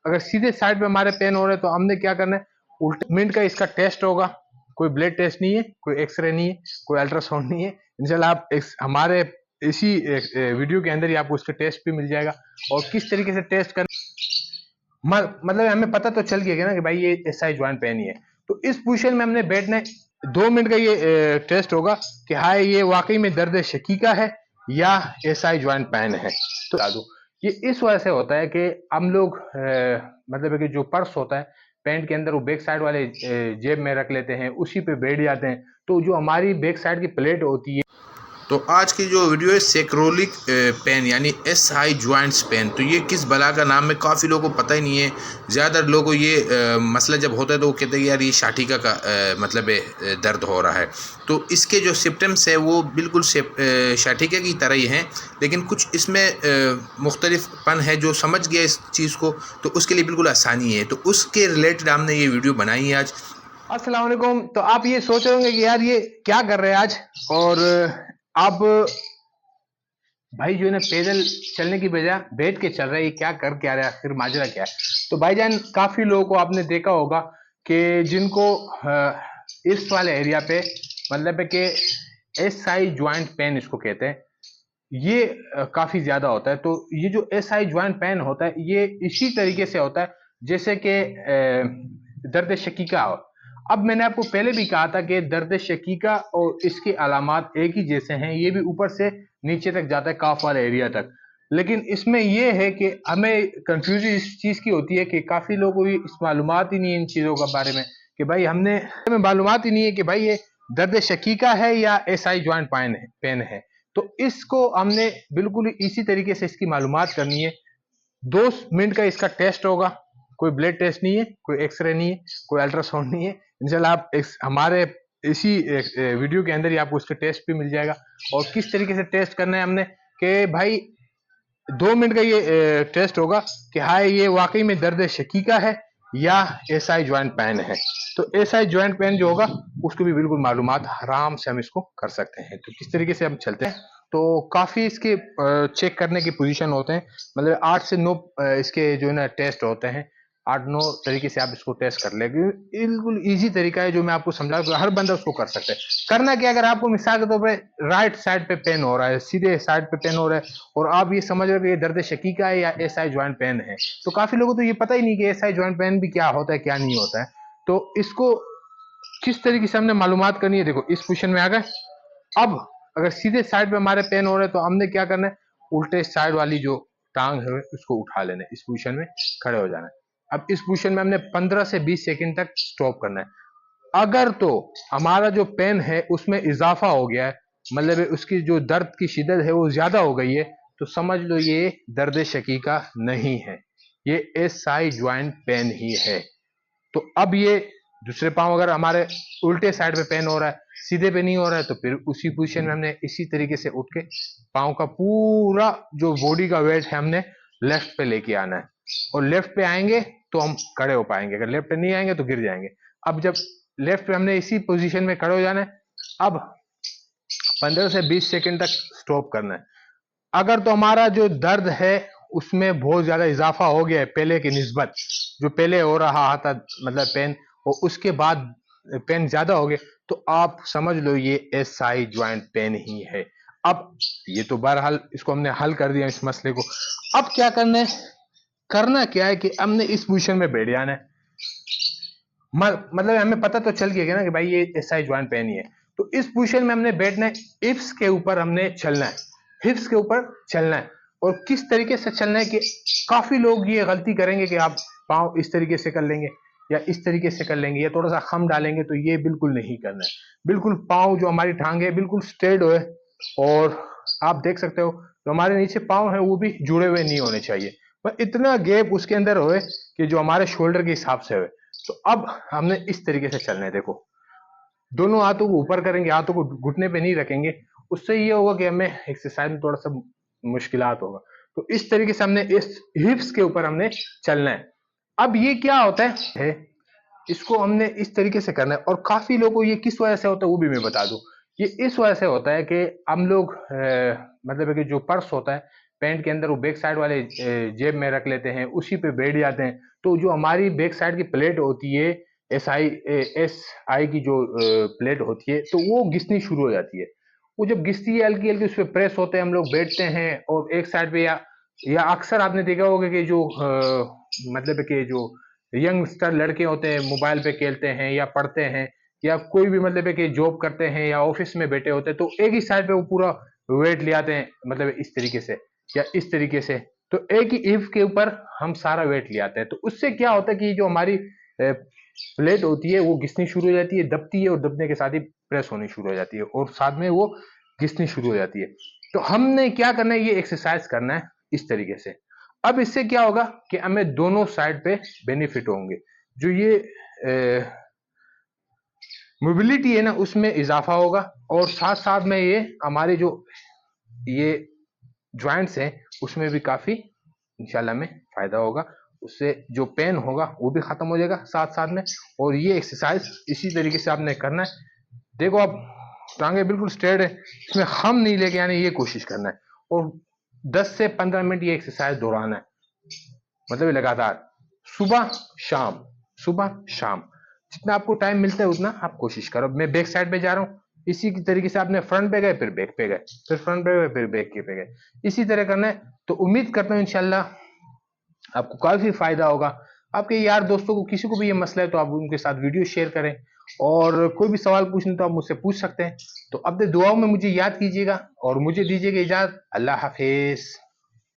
अगर सीधे साइड पे हमारे पेन हो रहे हैं तो हमने क्या करना है, उल्टे मिनट का इसका टेस्ट होगा। कोई ब्लड टेस्ट नहीं है, कोई एक्सरे नहीं है, कोई अल्ट्रासाउंड नहीं है। इंशाल्लाह आप हमारे इसी वीडियो के अंदर ही आपको उसका टेस्ट भी मिल जाएगा और किस तरीके से टेस्ट करना, मतलब हमें पता तो चल गया ना कि भाई ये एसआई ज्वाइंट पेन ही है। तो इस पोजीशन में हमने बैठना है। 2 मिनट का ये टेस्ट होगा कि हाँ ये वाकई में दर्द शकीका है या एसआई ज्वाइंट पेन है। तो बता दूं, ये इस वजह से होता है कि हम लोग मतलब है कि जो पर्स होता है पैंट के अंदर वो बैक साइड वाले जेब में रख लेते हैं, उसी पे बैठ जाते हैं। तो जो हमारी बैक साइड की प्लेट होती है, तो आज की जो वीडियो है सेक्रोलिक पेन यानी एसआई जॉइंट्स पेन, तो ये किस बला का नाम है काफ़ी लोगों को पता ही नहीं है। ज़्यादातर लोगों को ये मसला जब होता है तो वो कहते हैं यार ये शाटिका का मतलब है दर्द हो रहा है। तो इसके जो सिम्टम्स है वो बिल्कुल शाटिका की तरह ही हैं, लेकिन कुछ इसमें मुख्तलिफपन है। जो समझ गया इस चीज़ को तो उसके लिए बिल्कुल आसानी है, तो उसके रिलेटेड हमने ये वीडियो बनाई है आज। अस्सलाम वालेकुम। तो आप ये सोच रहे होंगे कि यार ये क्या कर रहे हैं आज, और आप भाई जो है ना पैदल चलने की बजाय बैठ के चल रहे हैं, क्या कर क्या रहा है, फिर माजरा क्या है। तो भाईजान काफी लोगों को आपने देखा होगा कि जिनको इस वाले एरिया पे मतलब है कि एसआई ज्वाइंट पेन इसको कहते हैं, ये काफी ज्यादा होता है। तो ये जो एसआई ज्वाइंट पेन होता है ये इसी तरीके से होता है जैसे कि दर्द शकीका हो। अब मैंने आपको पहले भी कहा था कि दर्द शकीका और इसकी अलामात एक ही जैसे हैं, ये भी ऊपर से नीचे तक जाता है, काफ वाले एरिया तक। लेकिन इसमें यह है कि हमें कंफ्यूजन इस चीज की होती है कि काफी लोगों को इस मालूमात ही नहीं है इन चीजों के बारे में, कि भाई हमें मालूमात ही नहीं है कि भाई ये दर्द शकीका है या एसआई ज्वाइंट पेन है। तो इसको हमने बिल्कुल इसी तरीके से इसकी मालूमात करनी है। 2 मिनट का इसका टेस्ट होगा। कोई ब्लड टेस्ट नहीं है, कोई एक्सरे नहीं है, कोई अल्ट्रासाउंड नहीं है। इंशाल्लाह आप हमारे इसी वीडियो के अंदर ही आपको उसका टेस्ट भी मिल जाएगा और किस तरीके से टेस्ट करना है हमने, कि भाई 2 मिनट का ये टेस्ट होगा कि हाँ ये वाकई में दर्द शकीका है या एसआई ज्वाइंट पेन है। तो एसआई ज्वाइंट पेन जो होगा उसको भी बिल्कुल मालूमात आराम से हम इसको कर सकते हैं। तो किस तरीके से हम चलते हैं, तो काफी इसके चेक करने की पोजीशन होते हैं, मतलब 8 से 9 इसके जो है ना टेस्ट होते हैं। 8-9 तरीके से आप इसको टेस्ट कर लेंगे। बिल्कुल इजी तरीका है जो मैं आपको समझा, हर बंदा उसको कर सकता है। करना क्या, अगर आपको मिसाल के तौर पर राइट साइड पे पेन हो रहा है, सीधे साइड पे पेन हो रहा है और आप ये समझ रहे हो कि ये दर्द शकीका है या एसआई ज्वाइंट पेन है, तो काफी लोगों को तो ये पता ही नहीं कि एसआई ज्वाइंट पेन भी क्या होता है क्या नहीं होता है। तो इसको किस तरीके से हमने मालूमात करनी है, देखो इस पोजीशन में आ गए। अब अगर सीधे साइड पे हमारे पेन हो रहे हैं तो हमने क्या करना है, उल्टे साइड वाली जो टांग है उसको उठा लेना है, इस पोजीशन में खड़े हो जाना है। अब इस पोजीशन में हमने 15 से 20 सेकंड तक स्टॉप करना है। अगर तो हमारा जो पेन है उसमें इजाफा हो गया है, मतलब उसकी जो दर्द की शिद्दत है वो ज्यादा हो गई है, तो समझ लो ये दर्द शकीका नहीं है, ये एसआई ज्वाइंट पेन ही है। तो अब ये दूसरे पांव अगर हमारे उल्टे साइड पे पेन हो रहा है, सीधे पे नहीं हो रहा है, तो फिर उसी पोजीशन में हमने इसी तरीके से उठ के पांव का पूरा जो बॉडी का वेट है हमने लेफ्ट पे लेके आना है, और लेफ्ट पे आएंगे तो हम खड़े हो पाएंगे, अगर लेफ्ट पे नहीं आएंगे तो गिर जाएंगे। अब जब लेफ्ट पे हमने इसी पोजीशन में खड़े हो जाना है, अब 15 से 20 सेकंड तक स्टॉप करना है। अगर तो हमारा जो दर्द है उसमें बहुत ज्यादा इजाफा हो गया है पहले की निस्बत, जो पहले हो रहा था मतलब पेन, और उसके बाद पेन ज्यादा हो गया, तो आप समझ लो ये एसआई ज्वाइंट पेन ही है। अब ये तो बहरहाल इसको हमने हल कर दिया इस मसले को। अब क्या करना है, करना क्या है कि हमने इस पोजीशन में बैठ जाना है। मतलब हमें पता तो चल गया ना कि भाई ये एसआई ज्वाइंट पेन ही है। तो इस पोजीशन में हमने बैठना है, हिप्स के ऊपर हमने चलना है, हिप्स के ऊपर चलना है। और किस तरीके से चलना है कि काफी लोग ये गलती करेंगे कि आप पाँव इस तरीके से कर लेंगे या इस तरीके से कर लेंगे या थोड़ा सा खम डालेंगे, तो ये बिल्कुल नहीं करना है। बिल्कुल पाँव जो हमारी टांगे है बिल्कुल स्ट्रेट हो, और आप देख सकते हो जो हमारे नीचे पाँव है वो भी जुड़े हुए नहीं होने चाहिए, पर इतना गैप उसके अंदर हो कि जो हमारे शोल्डर के हिसाब से हो। तो अब हमने इस तरीके से चलना है, देखो दोनों हाथों को ऊपर करेंगे, हाथों को घुटने पे नहीं रखेंगे। उससे ये होगा कि हमें एक्सरसाइज में थोड़ा सा मुश्किलात होगा। तो इस तरीके से हमने इस हिप्स के ऊपर हमने चलना है। अब ये क्या होता है, इसको हमने इस तरीके से करना है। और काफी लोगों को ये किस वजह से होता है वो भी मैं बता दूं। ये इस वजह से होता है कि हम लोग मतलब है कि जो पर्स होता है पैंट के अंदर वो बैक साइड वाले जेब में रख लेते हैं, उसी पे बैठ जाते हैं, तो जो हमारी बैक साइड की प्लेट होती है, एस आई की जो प्लेट होती है, तो वो घिसनी शुरू हो जाती है। वो जब घिसती है हल्की हल्की, उस पर प्रेस होते हैं, हम लोग बैठते हैं और एक साइड पे, या अक्सर आपने देखा होगा कि जो मतलब कि जो यंगस्टर लड़के होते हैं मोबाइल पे खेलते हैं या पढ़ते हैं, या कोई भी मतलब है कि जॉब करते हैं या ऑफिस में बैठे होते हैं, तो एक ही साइड पे वो पूरा वेट ले आते हैं, मतलब इस तरीके से या इस तरीके से, तो एक ही इफ के ऊपर हम सारा वेट ले आते हैं। तो उससे क्या होता है कि जो हमारी प्लेट होती है वो घिसनी शुरू हो जाती है, दबती है, और दबने के साथ ही प्रेस होनी शुरू हो जाती है, और साथ में वो घिसनी शुरू हो जाती है। तो हमने क्या करना है, ये एक्सरसाइज करना है इस तरीके से। अब इससे क्या होगा कि हमें दोनों साइड पे बेनिफिट होंगे। जो ये मोबिलिटी है ना, उसमें इजाफा होगा, और साथ साथ में ये हमारे जो ये ज्वाइंट्स हैं उसमें भी काफी इंशाल्लाह में फायदा होगा। उससे जो पेन होगा वो भी खत्म हो जाएगा साथ साथ में। और ये एक्सरसाइज इसी तरीके से आपने करना है। देखो आप, टांगे बिल्कुल स्ट्रेट है, इसमें हम नहीं लेके आने, ये कोशिश करना है, और 10 से 15 मिनट ये एक्सरसाइज दोहराना है, मतलब लगातार, सुबह शाम, सुबह शाम, जितना आपको टाइम मिलता है उतना आप कोशिश करो। मैं बैक साइड पे जा रहा हूँ, इसी की तरीके से आपने फ्रंट पे गए, फिर बैक पे गए, फिर फ्रंट पे गए, फिर बैक के पे गए, इसी तरह करना है। तो उम्मीद करता हूँ इंशाल्लाह आपको काफी फायदा होगा। आपके यार दोस्तों को किसी को भी ये मसला है तो आप उनके साथ वीडियो शेयर करें, और कोई भी सवाल पूछना तो आप मुझसे पूछ सकते हैं। तो अपने दुआओं में मुझे याद कीजिएगा और मुझे दीजिएगा इजाजत। अल्लाह हाफिज।